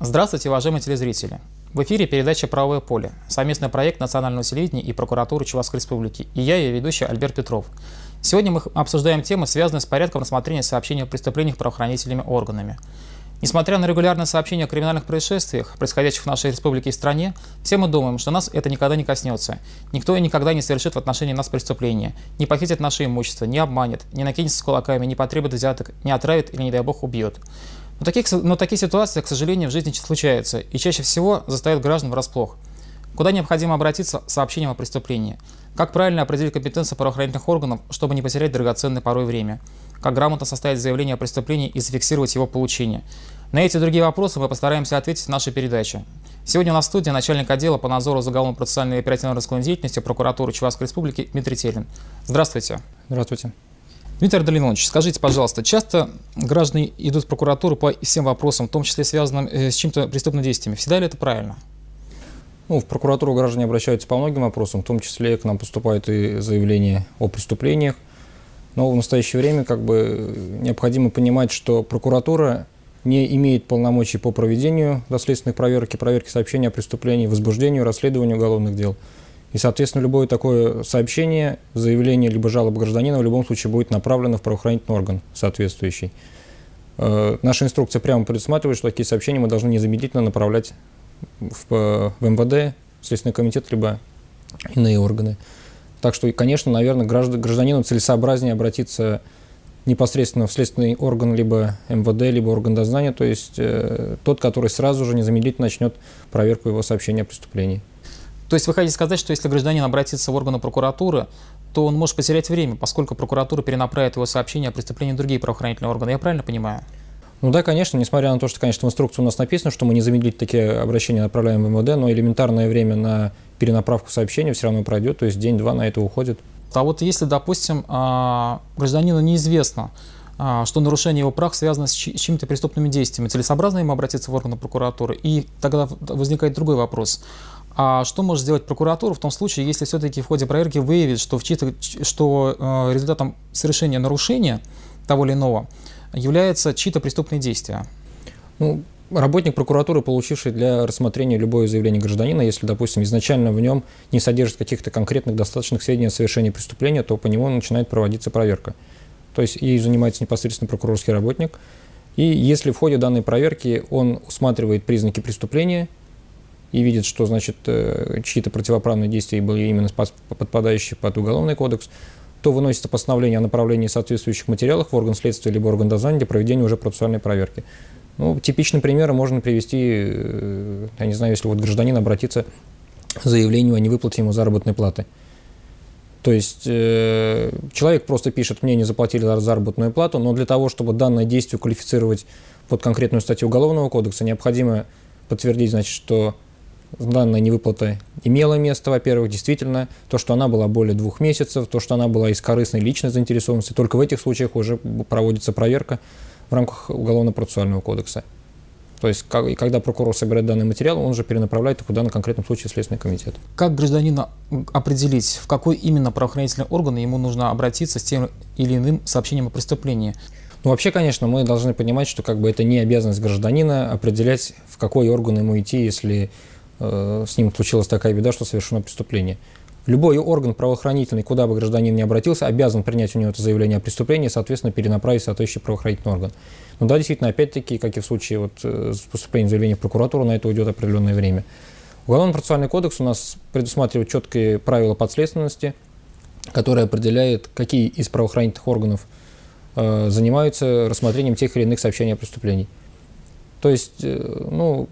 Здравствуйте, уважаемые телезрители! В эфире передача «Правовое поле», совместный проект Национального телевидения и прокуратуры Чувашской Республики, и я, ее ведущий Альберт Петров. Сегодня мы обсуждаем темы, связанные с порядком рассмотрения сообщений о преступлениях правоохранительными органами. Несмотря на регулярное сообщение о криминальных происшествиях, происходящих в нашей республике и стране, все мы думаем, что нас это никогда не коснется. Никто и никогда не совершит в отношении нас преступления, не похитит наше имущество, не обманет, не накинется с кулаками, не потребует взяток, не отравит или, не дай бог, убьет. Но такие ситуации, к сожалению, в жизни случаются и чаще всего застают граждан врасплох. Куда необходимо обратиться с сообщением о преступлении? Как правильно определить компетенцию правоохранительных органов, чтобы не потерять драгоценное порой время? Как грамотно составить заявление о преступлении и зафиксировать его получение? На эти и другие вопросы мы постараемся ответить в нашей передаче. Сегодня у нас в студии начальник отдела по надзору за уголовно-процессуальной и оперативно-розыскной деятельностью прокуратуры Чувашской Республики Дмитрий Телин. Здравствуйте. Здравствуйте. Дмитрий Ардалинович, скажите, пожалуйста, часто граждане идут в прокуратуру по всем вопросам, в том числе связанным с чем-то преступными действиями. Всегда ли это правильно? В прокуратуру граждане обращаются по многим вопросам, в том числе к нам поступают и заявления о преступлениях. Но в настоящее время необходимо понимать, что прокуратура не имеет полномочий по проведению доследственных проверки сообщений о преступлении, возбуждению, расследованию уголовных дел. И, соответственно, любое такое сообщение, заявление либо жалоба гражданина в любом случае будет направлено в правоохранительный орган соответствующий. Наша инструкция прямо предусматривает, что такие сообщения мы должны незамедлительно направлять в МВД, Следственный комитет, либо иные органы. Так что, конечно, наверное, гражданину целесообразнее обратиться непосредственно в следственный орган, либо МВД, либо орган дознания, то есть тот, который сразу же незамедлительно начнет проверку его сообщения о преступлении. То есть вы хотите сказать, что если гражданин обратится в органы прокуратуры, то он может потерять время, поскольку прокуратура перенаправит его сообщение о преступлении в другие правоохранительные органы. Я правильно понимаю? Да, конечно, несмотря на то, что, конечно, в инструкции у нас написано, что мы незамедлительно такие обращения направляем в МВД, но элементарное время на перенаправку сообщения все равно пройдет, то есть день-два на это уходит. А вот если, допустим, гражданину неизвестно, что нарушение его прав связано с чьими-то преступными действиями, целесообразно ему обратиться в органы прокуратуры? И тогда возникает другой вопрос. А что может сделать прокуратура в том случае, если все-таки в ходе проверки выявит, что результатом совершения нарушения того или иного является чьи-то преступные действия? Работник прокуратуры, получивший для рассмотрения любое заявление гражданина, если, допустим, изначально в нем не содержит каких-то конкретных достаточных сведений о совершении преступления, то по нему начинает проводиться проверка. То есть ею занимается непосредственно прокурорский работник. И если в ходе данной проверки он усматривает признаки преступления и видит, что, чьи-то противоправные действия были именно подпадающие под Уголовный кодекс, то выносится постановление о направлении соответствующих материалов в орган следствия либо орган дознания для проведения уже процессуальной проверки. Типичный пример можно привести, если гражданин обратится к заявлению о невыплате ему заработной платы. То есть человек просто пишет: мне не заплатили заработную плату, но для того, чтобы данное действие квалифицировать под конкретную статью Уголовного кодекса, необходимо подтвердить, что данная невыплата имела место, во-первых, действительно, то, что она была более 2 месяцев, то, что она была из корыстной личной заинтересованности. Только в этих случаях уже проводится проверка в рамках Уголовно-процессуального кодекса. То есть, когда прокурор собирает данный материал, он же перенаправляет их на конкретном случае в Следственный комитет. Как гражданину определить, в какой именно правоохранительный орган ему нужно обратиться с тем или иным сообщением о преступлении? Вообще, конечно, мы должны понимать, что это не обязанность гражданина определять, в какой орган ему идти, если с ним случилась такая беда, что совершено преступление. Любой орган правоохранительный, куда бы гражданин ни обратился, обязан принять у него это заявление о преступлении и, соответственно, перенаправить в соответствующий правоохранительный орган. Но да, действительно, опять-таки, как и в случае с поступлением заявления в прокуратуру, на это уйдет определенное время. Уголовно-процессуальный кодекс у нас предусматривает четкие правила подследственности, которые определяют, какие из правоохранительных органов занимаются рассмотрением тех или иных сообщений о преступлении. То есть,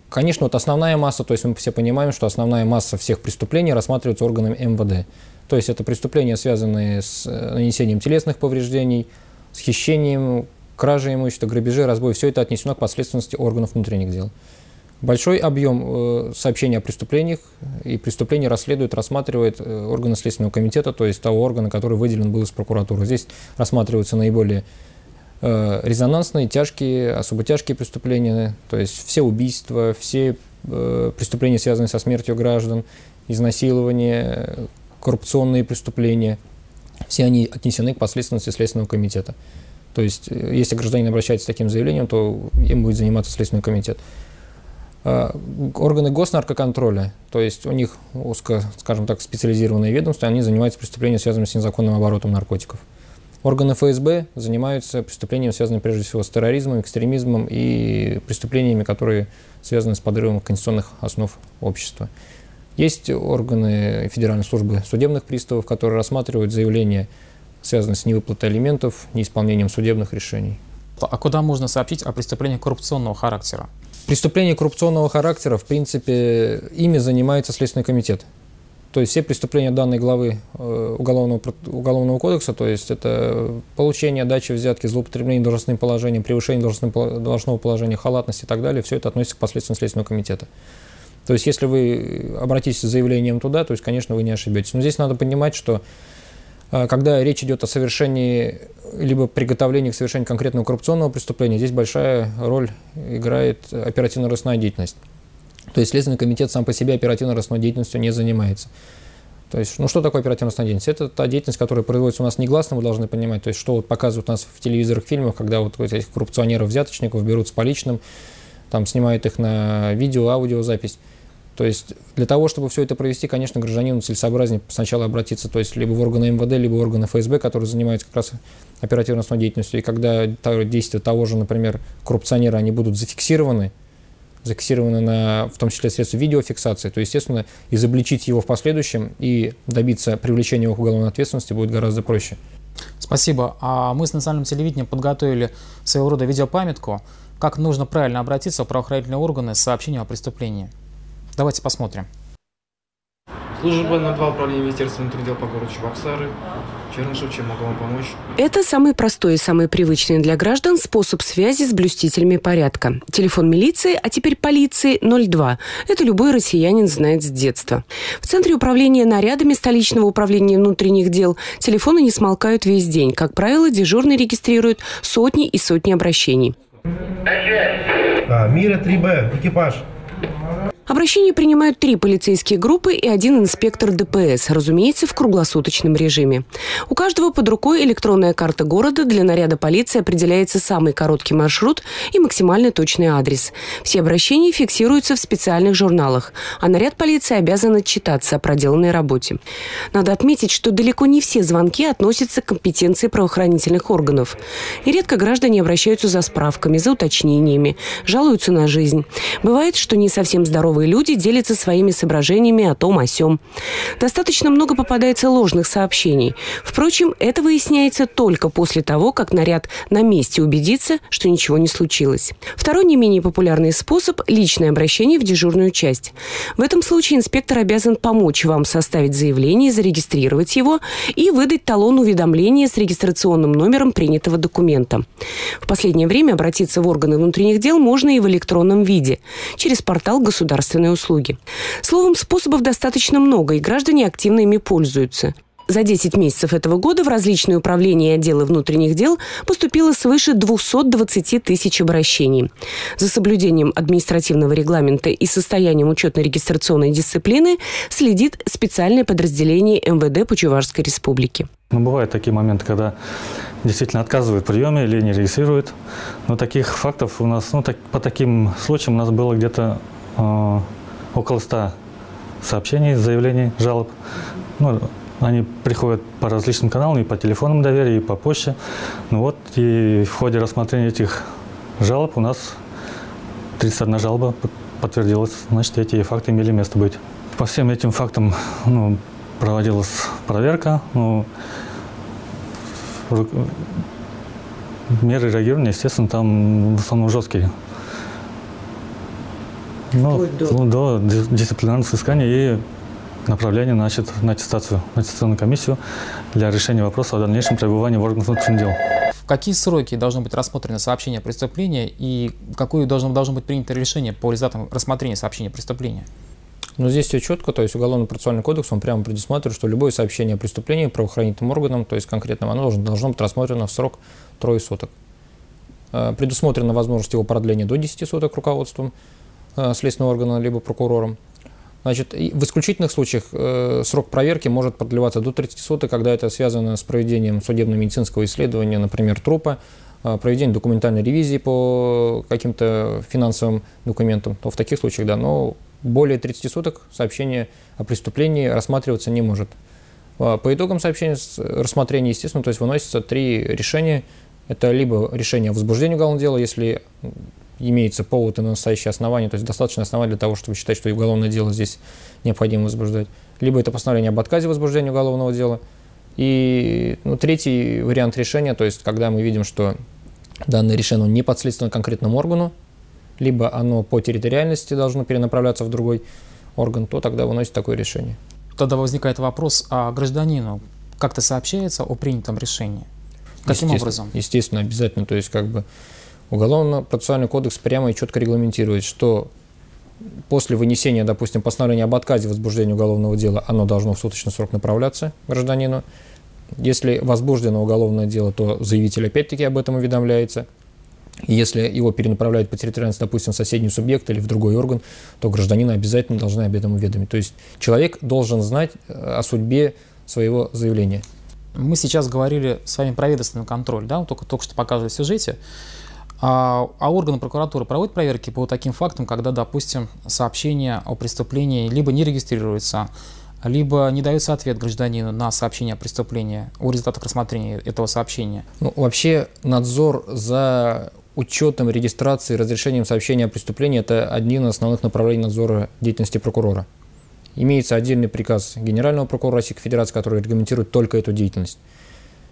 конечно, основная масса, то есть мы все понимаем, что основная масса всех преступлений рассматривается органами МВД. То есть это преступления, связанные с нанесением телесных повреждений, с хищением, кражей имущества, грабежи, разбой. Все это отнесено к подследственности органов внутренних дел. Большой объем сообщений о преступлениях и преступления рассматривает органы Следственного комитета, то есть того органа, который выделен был из прокуратуры. Здесь рассматриваются наиболее резонансные, тяжкие, особо тяжкие преступления, то есть все убийства, все преступления, связанные со смертью граждан, изнасилования, коррупционные преступления, все они отнесены к подследственности Следственного комитета. То есть, если гражданин обращается с таким заявлением, то им будет заниматься Следственный комитет. Органы госнаркоконтроля, то есть у них узко, скажем так, специализированные ведомства, они занимаются преступлениями, связанными с незаконным оборотом наркотиков. Органы ФСБ занимаются преступлениями, связанными прежде всего с терроризмом, экстремизмом и преступлениями, которые связаны с подрывом конституционных основ общества. Есть органы Федеральной службы судебных приставов, которые рассматривают заявления, связанные с невыплатой алиментов, неисполнением судебных решений. А куда можно сообщить о преступлениях коррупционного характера? Преступления коррупционного характера, в принципе, ими занимается Следственный комитет. То есть все преступления данной главы Уголовного кодекса, то есть это получение, дача взятки, злоупотребление должностным положением, превышение должностного положения, халатность и так далее, все это относится к последствиям Следственного комитета. То есть если вы обратитесь с заявлением туда, то есть, конечно, вы не ошибетесь. Но здесь надо понимать, что когда речь идет о совершении либо приготовлении к совершению конкретного коррупционного преступления, здесь большая роль играет оперативно-розыскная деятельность. То есть Следственный комитет сам по себе оперативно-розыскной деятельностью не занимается. То есть, что такое оперативно-розыскная деятельность? Это та деятельность, которая производится у нас негласно, вы должны понимать. То есть, что вот показывают у нас в телевизорах, фильмах, когда вот этих коррупционеров-взяточников берут с поличным, там снимают их на видео, аудиозапись. То есть для того, чтобы все это провести, конечно, гражданину целесообразнее сначала обратиться, то есть либо в органы МВД, либо в органы ФСБ, которые занимаются как раз оперативно-розыскной деятельностью. И когда действия того же, например, коррупционера, они будут зафиксированы на, в том числе, средства видеофиксации, то, естественно, изобличить его в последующем и добиться привлечения его к уголовной ответственности будет гораздо проще. Спасибо. А мы с национальным телевидением подготовили своего рода видеопамятку, как нужно правильно обратиться в правоохранительные органы с сообщением о преступлении. Давайте посмотрим. Служба на 2 управления Министерства внутренних дел по городу Чебоксары. Чернышев, чем могу вам помочь? Это самый простой и самый привычный для граждан способ связи с блюстителями порядка. Телефон милиции, а теперь полиции 02. Это любой россиянин знает с детства. В Центре управления нарядами столичного управления внутренних дел телефоны не смолкают весь день. Как правило, дежурный регистрирует сотни и сотни обращений. Мира 3Б, экипаж. Обращения принимают 3 полицейские группы и 1 инспектор ДПС, разумеется, в круглосуточном режиме. У каждого под рукой электронная карта города. Для наряда полиции определяется самый короткий маршрут и максимально точный адрес. Все обращения фиксируются в специальных журналах, а наряд полиции обязан отчитаться о проделанной работе. Надо отметить, что далеко не все звонки относятся к компетенции правоохранительных органов. Нередко граждане обращаются за справками, за уточнениями, жалуются на жизнь. Бывает, что не совсем здоровые люди делятся своими соображениями о том, о сём. Достаточно много попадается ложных сообщений. Впрочем, это выясняется только после того, как наряд на месте убедится, что ничего не случилось. Второй не менее популярный способ – личное обращение в дежурную часть. В этом случае инспектор обязан помочь вам составить заявление, зарегистрировать его и выдать талон уведомления с регистрационным номером принятого документа. В последнее время обратиться в органы внутренних дел можно и в электронном виде, через портал государственной услуги. Словом, способов достаточно много, и граждане активно ими пользуются. За 10 месяцев этого года в различные управления и отделы внутренних дел поступило свыше 220 тысяч обращений. За соблюдением административного регламента и состоянием учетно-регистрационной дисциплины следит специальное подразделение МВД по Чувашской республике. Бывают такие моменты, когда действительно отказывают в приеме или не регистрируют. Но таких фактов у нас, по таким случаям у нас было где-то около 100 сообщений, заявлений, жалоб. Они приходят по различным каналам, и по телефонам доверия, и по почте. И в ходе рассмотрения этих жалоб у нас 31 жалоба подтвердилась. Значит, эти факты имели место быть. По всем этим фактам проводилась проверка. Меры реагирования, естественно, там в основном жесткие. До дисциплинарных взысканий и направления на аттестационную комиссию для решения вопроса о дальнейшем пребывании в органах внутренних дел. В какие сроки должно быть рассмотрено сообщение о преступлении и какое должно быть принято решение по результатам рассмотрения сообщения о преступлении? Здесь все четко, то есть Уголовно-процессуальный кодекс, он прямо предусматривает, что любое сообщение о преступлении правоохранительным органам, то есть конкретным, оно должно быть рассмотрено в срок 3 суток. Предусмотрена возможность его продления до 10 суток руководством следственного органа либо прокурором. Значит, в исключительных случаях срок проверки может продлеваться до 30 суток, когда это связано с проведением судебно-медицинского исследования, например, трупа, проведение документальной ревизии по каким-то финансовым документам, то в таких случаях, да, но более 30 суток сообщение о преступлении рассматриваться не может. По итогам рассмотрения, естественно, то есть выносятся 3 решения. Это либо решение о возбуждении уголовного дела, если имеется повод и настоящее основание, то есть достаточное основание для того, чтобы считать, что и уголовное дело здесь необходимо возбуждать. Либо это постановление об отказе возбуждения уголовного дела. И третий вариант решения, то есть когда мы видим, что данное решение не подследственно конкретному органу, либо оно по территориальности должно перенаправляться в другой орган, то тогда выносит такое решение. Тогда возникает вопрос, а гражданину как-то сообщается о принятом решении? Каким образом? Естественно, обязательно. То есть Уголовно-процессуальный кодекс прямо и четко регламентирует, что после вынесения, допустим, постановления об отказе возбуждения уголовного дела, оно должно в суточный срок направляться гражданину. Если возбуждено уголовное дело, то заявитель опять-таки об этом уведомляется. И если его перенаправляют по территориальности, допустим, в соседний субъект или в другой орган, то гражданина обязательно должны об этом уведомить. То есть человек должен знать о судьбе своего заявления. Мы сейчас говорили с вами про ведомственный контроль, да, только что показывали в сюжете. А органы прокуратуры проводят проверки по таким фактам, когда, допустим, сообщение о преступлении либо не регистрируется, либо не дается ответ гражданину на сообщение о преступлении о результатах рассмотрения этого сообщения? Вообще надзор за учетом, регистрацией, разрешением сообщения о преступлении – это один из основных направлений надзора деятельности прокурора. Имеется отдельный приказ Генерального прокурора Российской Федерации, который регламентирует только эту деятельность.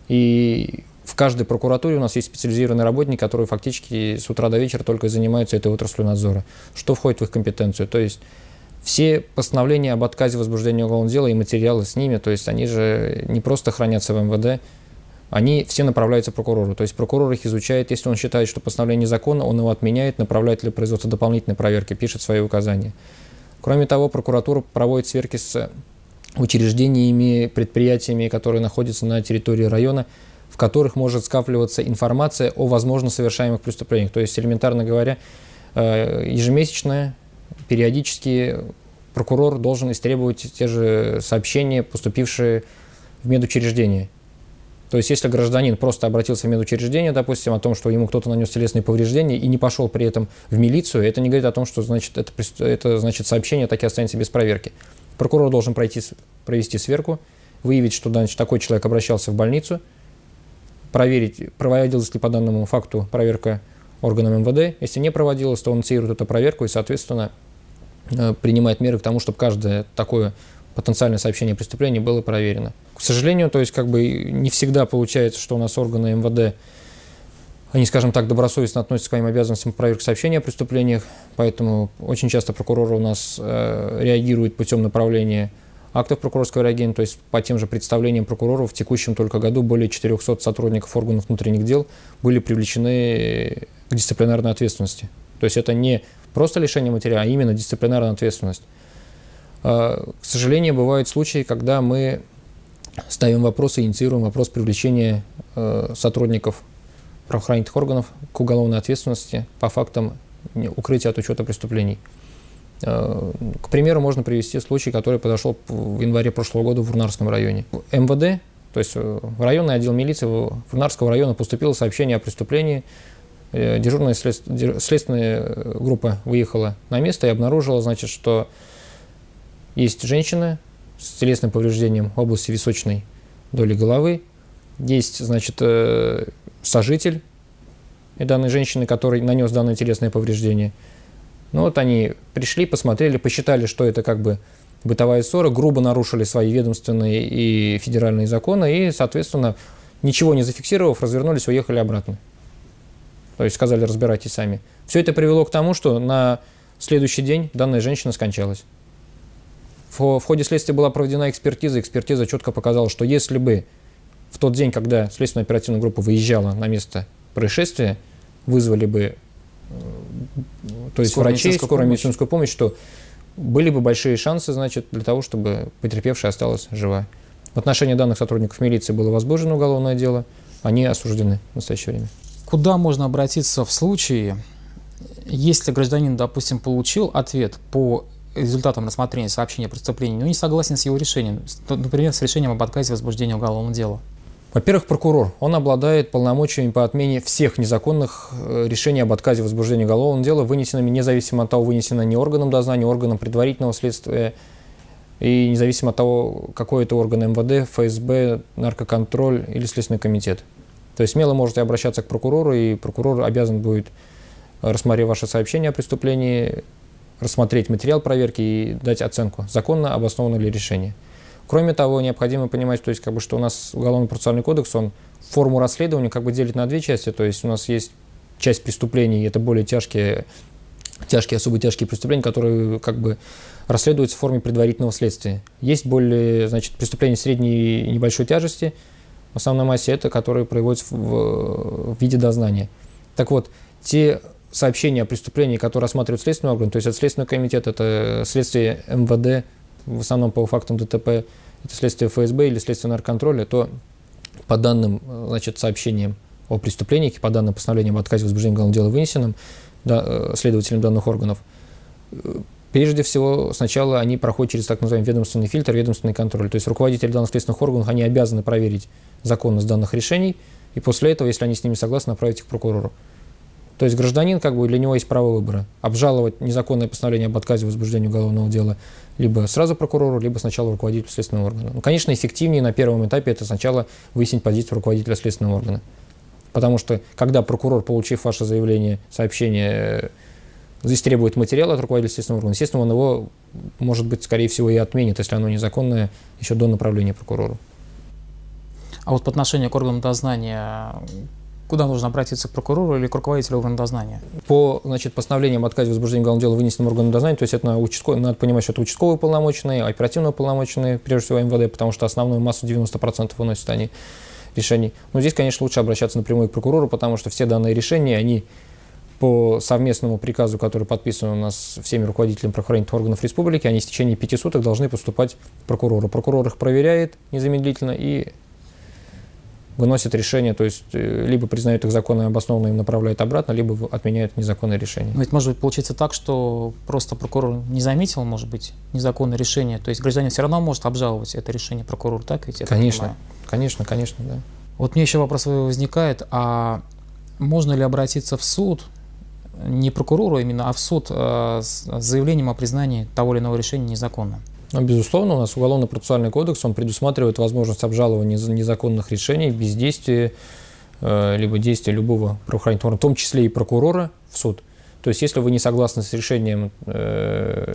И в каждой прокуратуре у нас есть специализированный работник, который фактически с утра до вечера только занимается этой отраслью надзора. Что входит в их компетенцию? То есть все постановления об отказе возбуждения уголовного дела и материалы с ними, то есть они же не просто хранятся в МВД, они все направляются прокурору. То есть прокурор их изучает, если он считает, что постановление незаконно, он его отменяет, направляет для производства дополнительной проверки, пишет свои указания. Кроме того, прокуратура проводит сверки с учреждениями, предприятиями, которые находятся на территории района, в которых может скапливаться информация о возможно совершаемых преступлениях. То есть, элементарно говоря, ежемесячно, периодически прокурор должен истребовать те же сообщения, поступившие в медучреждение. То есть, если гражданин просто обратился в медучреждение, допустим, о том, что ему кто-то нанес телесные повреждения и не пошел при этом в милицию, это не говорит о том, что это значит сообщение так и останется без проверки. Прокурор должен провести сверку, выявить, что такой человек обращался в больницу, проверить, проводилась ли по данному факту проверка органам МВД. Если не проводилась, то он инициирует эту проверку и, соответственно, принимает меры к тому, чтобы каждое такое потенциальное сообщение о преступлении было проверено. К сожалению, то есть не всегда получается, что у нас органы МВД, они, скажем так, добросовестно относятся к своим обязанностям по проверке сообщений о преступлениях, поэтому очень часто прокуроры у нас реагируют путем направления актов прокурорского реагента, то есть по тем же представлениям прокуроров в текущем только году более 400 сотрудников органов внутренних дел были привлечены к дисциплинарной ответственности. То есть это не просто лишение материала, а именно дисциплинарная ответственность. К сожалению, бывают случаи, когда мы ставим вопрос и инициируем вопрос привлечения сотрудников правоохранительных органов к уголовной ответственности по фактам укрытия от учета преступлений. К примеру, можно привести случай, который произошел в январе прошлого года в Урнарском районе. В МВД, то есть в районный отдел милиции Урнарского района поступило сообщение о преступлении. Дежурная следственная группа выехала на место и обнаружила, значит, что есть женщина с телесным повреждением в области височной доли головы, есть, значит, сожитель данной женщины, который нанес данное телесное повреждение. Ну вот они пришли, посмотрели, посчитали, что это как бы бытовая ссора, грубо нарушили свои ведомственные и федеральные законы и, соответственно, ничего не зафиксировав, развернулись, уехали обратно. То есть сказали, разбирайтесь сами. Все это привело к тому, что на следующий день данная женщина скончалась. В ходе следствия была проведена экспертиза. Экспертиза четко показала, что если бы в тот день, когда следственная оперативная группа выезжала на место происшествия, вызвали бы то есть врачей, скорую медицинскую помощь, что были бы большие шансы, значит, для того, чтобы потерпевшая осталась жива. В отношении данных сотрудников милиции было возбуждено уголовное дело, они осуждены в настоящее время. Куда можно обратиться в случае, если гражданин, допустим, получил ответ по результатам рассмотрения сообщения о преступлении, но не согласен с его решением, например, с решением об отказе возбуждения уголовного дела? Во-первых, прокурор, он обладает полномочиями по отмене всех незаконных решений об отказе в возбуждении уголовного дела, вынесенными независимо от того, вынесено не органом дознания, органом предварительного следствия, и независимо от того, какой это орган МВД, ФСБ, наркоконтроль или Следственный комитет. То есть смело можете обращаться к прокурору, и прокурор обязан будет, рассмотрев ваше сообщение о преступлении, рассмотреть материал проверки и дать оценку, законно обосновано ли решение. Кроме того, необходимо понимать, то есть, что у нас Уголовно-процессуальный кодекс, он форму расследования делит на две части. То есть у нас есть часть преступлений, это более тяжкие, особо тяжкие преступления, которые расследуются в форме предварительного следствия. Есть более, преступления средней и небольшой тяжести, в основной массе это, которые проводятся в виде дознания. Так вот, те сообщения о преступлении, которые рассматривают следственный орган, то есть это Следственный комитет, это следствие МВД, в основном по фактам ДТП, это следствие ФСБ или следствие наркоконтроля, то по данным, сообщениям о преступлениях и по данным постановлениям об отказе в возбуждении уголовного дела, вынесенным следователям данных органов, прежде всего сначала они проходят через так называемый ведомственный фильтр, ведомственный контроль. То есть руководители данных следственных органов, они обязаны проверить законность данных решений, и после этого, если они с ними согласны, направить их к прокурору. То есть гражданин, для него есть право выбора. Обжаловать незаконное постановление об отказе в возбуждении уголовного дела либо сразу прокурору, либо сначала руководителю следственного органа. Конечно, эффективнее на первом этапе это сначала выяснить позицию руководителя следственного органа. Потому что, когда прокурор, получив ваше заявление, сообщение, здесь требует материала от руководителя следственного органа, естественно, он его, может быть, скорее всего, и отменит, если оно незаконное, еще до направления прокурору. А вот по отношению к органам дознания, куда нужно обратиться, к прокурору или к руководителю органа дознания? По постановлениям об отказе в возбуждении уголовного дела, вынесенным органом дознания, то есть это надо понимать, что это участковые уполномоченные, оперативно уполномоченные, прежде всего МВД, потому что основную массу, 90% выносят они решений. Но здесь, конечно, лучше обращаться напрямую к прокурору, потому что все данные решения, они по совместному приказу, который подписан у нас всеми руководителями правоохранительных органов республики, они в течение 5 суток должны поступать к прокурору. Прокурор их проверяет незамедлительно и выносит решение, то есть либо признают их законно и обоснованно, им направляют обратно, либо отменяют незаконное решение. Но ведь может быть получится так, что просто прокурор не заметил, может быть, незаконное решение, то есть гражданин все равно может обжаловать это решение прокурору, так ведь? Конечно, да. Вот мне еще вопрос возникает, а можно ли обратиться в суд, не прокурору именно, а в суд с заявлением о признании того или иного решения незаконным? Безусловно, у нас Уголовно-процессуальный кодекс, он предусматривает возможность обжалования незаконных решений, бездействия, либо действия любого правоохранительного органа, в том числе и прокурора, в суд. То есть, если вы не согласны с решением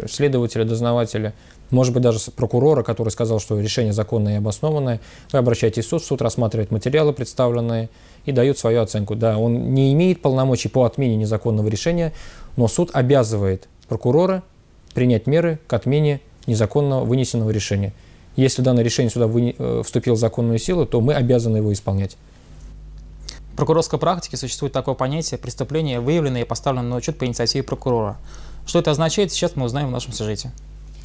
следователя, дознавателя, может быть, даже прокурора, который сказал, что решение законное и обоснованное, вы обращаетесь в суд рассматривает материалы, представленные, и дает свою оценку. Да, он не имеет полномочий по отмене незаконного решения, но суд обязывает прокурора принять меры к отмене незаконно вынесенного решения. Если данное решение сюда вступило в законную силу, то мы обязаны его исполнять. В прокурорской практике существует такое понятие преступления, выявленное и поставленное на учет по инициативе прокурора. Что это означает, сейчас мы узнаем в нашем сюжете.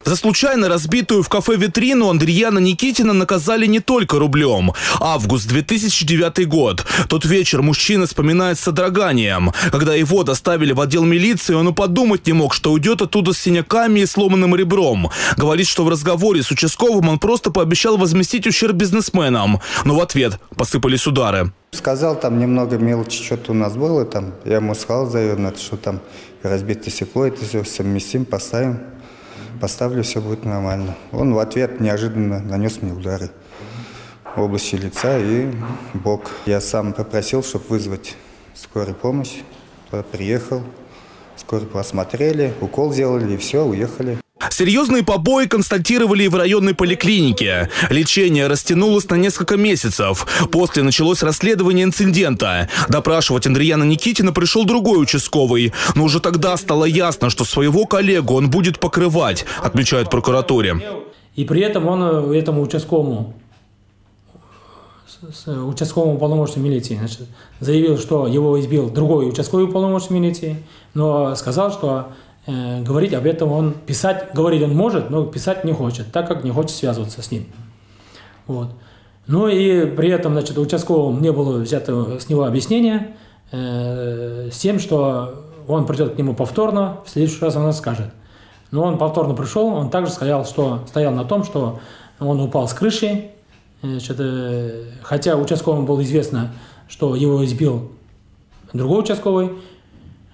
За случайно разбитую в кафе витрину Андрияна Никитина наказали не только рублем. Август 2009 год. Тот вечер мужчина вспоминает с содроганием. Когда его доставили в отдел милиции, он и подумать не мог, что уйдет оттуда с синяками и сломанным ребром. Говорит, что в разговоре с участковым он просто пообещал возместить ущерб бизнесменам. Но в ответ посыпались удары. Сказал, там немного мелочи что-то у нас было. Я ему сказал, наверное, что там разбитое стекло, это все совместим, поставлю, все будет нормально. Он в ответ неожиданно нанес мне удары в области лица и бок. Я сам попросил, чтобы вызвать скорую помощь. Приехал, скорую посмотрели, укол сделали и все, уехали. Серьезные побои констатировали и в районной поликлинике. Лечение растянулось на несколько месяцев. После началось расследование инцидента. Допрашивать Андрияна Никитина пришел другой участковый. Но уже тогда стало ясно, что своего коллегу он будет покрывать, отмечают в прокуратуре. И при этом он этому участковому уполномоченному милиции заявил, что его избил другой участковый уполномоченный милиции, но сказал, что говорить об этом он, говорить он может, но писать не хочет, так как не хочет связываться с ним. Вот. Ну и при этом, участковому не было взято с него объяснение с тем, что он придет к нему повторно, в следующий раз он скажет. Но он повторно пришел, он также стоял на том, что он упал с крыши, Хотя участковому было известно, что его избил другой участковый,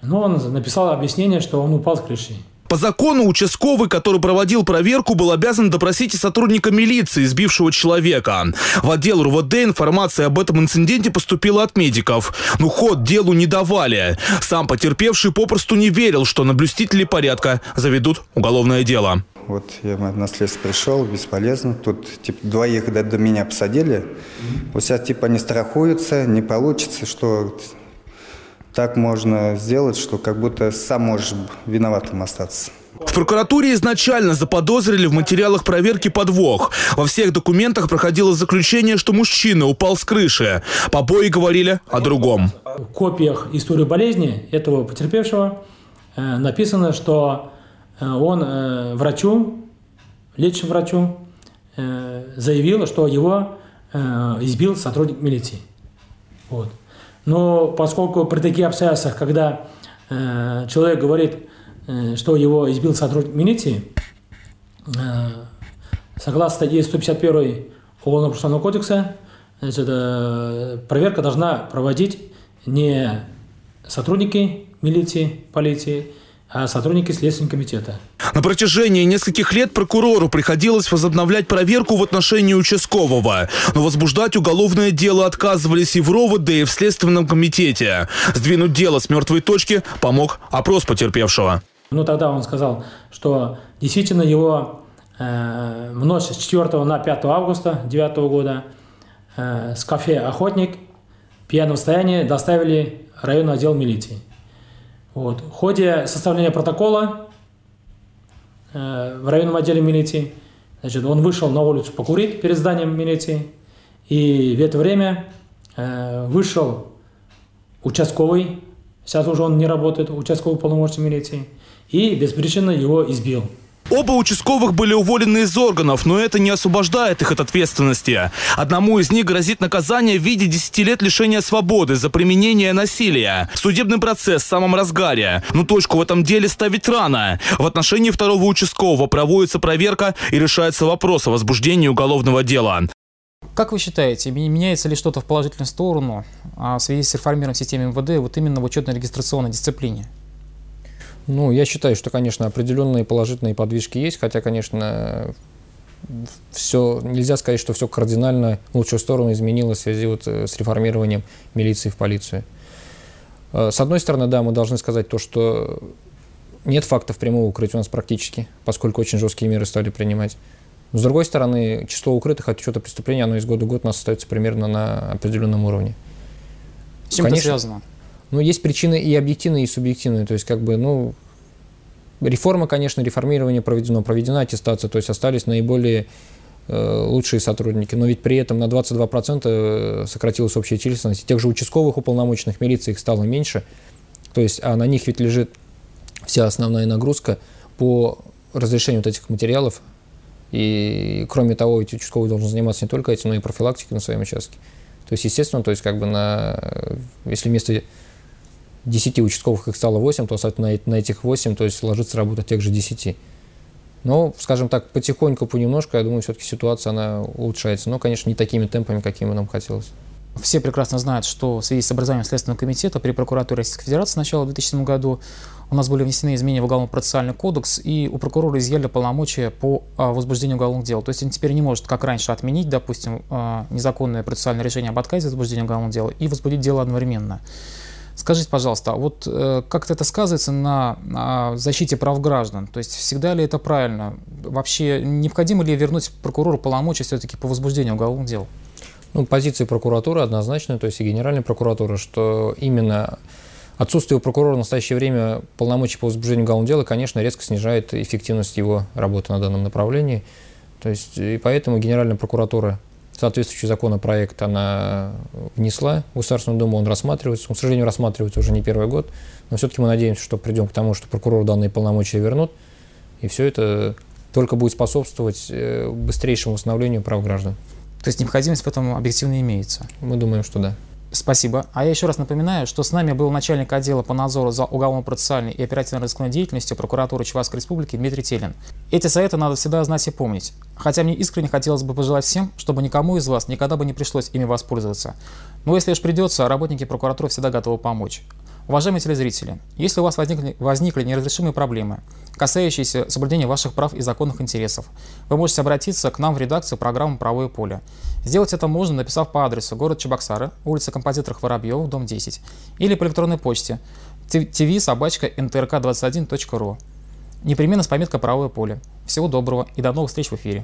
но он написал объяснение, что он упал с крыши. По закону участковый, который проводил проверку, был обязан допросить и сотрудника милиции, избившего человека. В отдел РУВД информация об этом инциденте поступила от медиков, но ход делу не давали. Сам потерпевший попросту не верил, что на блюстителей порядка заведут уголовное дело. Вот я на следствие пришел, бесполезно. Тут типа двоих до меня посадили. Вот сейчас типа не страхуются, не получится, что так можно сделать, что как будто сам можешь виноватым остаться. В прокуратуре изначально заподозрили в материалах проверки подвох. Во всех документах проходило заключение, что мужчина упал с крыши. Побои говорили о другом. В копиях истории болезни этого потерпевшего написано, что он лечащему врачу заявил, что его избил сотрудник милиции. Вот. Но поскольку при таких обстоятельствах, когда человек говорит, что его избил сотрудник милиции, согласно статье 151 Уголовно-процессуального кодекса, проверка должна проводить не сотрудники милиции, полиции, а сотрудники Следственного комитета. На протяжении нескольких лет прокурору приходилось возобновлять проверку в отношении участкового. Но возбуждать уголовное дело отказывались и в РОВД, и в Следственном комитете. Сдвинуть дело с мертвой точки помог опрос потерпевшего. Ну, тогда он сказал, что действительно его в ночь с 4 на 5 августа 2009 года с кафе «Охотник» в пьяном состоянии доставили в районный отдел милиции. Вот. В ходе составления протокола в районном отделе милиции, он вышел на улицу покурить перед зданием милиции, и в это время вышел участковый, сейчас уже он не работает, участковый полномочный милиции, и без причины его избил. Оба участковых были уволены из органов, но это не освобождает их от ответственности. Одному из них грозит наказание в виде 10 лет лишения свободы за применение насилия. Судебный процесс в самом разгаре. Но точку в этом деле ставить рано. В отношении второго участкового проводится проверка и решается вопрос о возбуждении уголовного дела. Как вы считаете, меняется ли что-то в положительную сторону в связи с реформированием системы МВД вот именно в учетно-регистрационной дисциплине? Ну, я считаю, что, конечно, определенные положительные подвижки есть, хотя, конечно, все, нельзя сказать, что все кардинально в лучшую сторону изменилось в связи вот с реформированием милиции в полицию. С одной стороны, да, мы должны сказать то, что нет фактов прямого укрытия у нас практически, поскольку очень жесткие меры стали принимать. Но, с другой стороны, число укрытых от учета преступлений, оно из года в год у нас остается примерно на определенном уровне. С чем это связано? Ну, есть причины и объективные, и субъективные. То есть, как бы, ну, реформа, конечно, реформирование проведена аттестация, то есть остались наиболее лучшие сотрудники. Но ведь при этом на 22% сократилась общая численность. Тех же участковых уполномоченных милиции их стало меньше. То есть, а на них ведь лежит вся основная нагрузка по разрешению вот этих материалов. И, кроме того, ведь участковый должен заниматься не только этим, но и профилактикой на своем участке. То есть, естественно, то есть, как бы если вместо 10 участковых их стало 8, то, соответственно, на этих 8, то есть, ложится работа тех же 10. Но, скажем так, потихоньку, понемножку, я думаю, все-таки ситуация, она улучшается. Но, конечно, не такими темпами, какими нам хотелось. Все прекрасно знают, что в связи с образованием Следственного комитета при прокуратуре Российской Федерации с начала 2007 года у нас были внесены изменения в Уголовно-процессуальный кодекс, и у прокурора изъяли полномочия по возбуждению уголовных дел. То есть он теперь не может, как раньше, отменить, допустим, незаконное процессуальное решение об отказе от возбуждения уголовного дела и возбудить дело одновременно. Скажите, пожалуйста, вот как это сказывается на защите прав граждан? То есть всегда ли это правильно? Вообще необходимо ли вернуть прокурору полномочия все-таки по возбуждению уголовных дел? Ну, позиция прокуратуры однозначная, то есть и Генеральной прокуратуры, что именно отсутствие у прокурора в настоящее время полномочий по возбуждению уголовного дела, конечно, резко снижает эффективность его работы на данном направлении. То есть и поэтому Генеральная прокуратура соответствующий законопроект она внесла в Государственную Думу, он рассматривается. Он, к сожалению, рассматривается уже не первый год, но все-таки мы надеемся, что придем к тому, что прокурору данные полномочия вернут, и все это только будет способствовать быстрейшему восстановлению прав граждан. То есть необходимость в этом объективно имеется? Мы думаем, что да. Спасибо. А я еще раз напоминаю, что с нами был начальник отдела по надзору за уголовно-процессуальной и оперативно-розыскной деятельностью прокуратуры Чувашской Республики Дмитрий Телин. Эти советы надо всегда знать и помнить. Хотя мне искренне хотелось бы пожелать всем, чтобы никому из вас никогда бы не пришлось ими воспользоваться. Но если уж придется, работники прокуратуры всегда готовы помочь. Уважаемые телезрители, если у вас возникли неразрешимые проблемы, касающиеся соблюдения ваших прав и законных интересов, вы можете обратиться к нам в редакцию программы «Правое поле». Сделать это можно, написав по адресу город Чебоксары, улица Композиторов Воробьевых, дом 10, или по электронной почте tv@ntrk21.ru. Непременно с пометкой «Правое поле». Всего доброго и до новых встреч в эфире.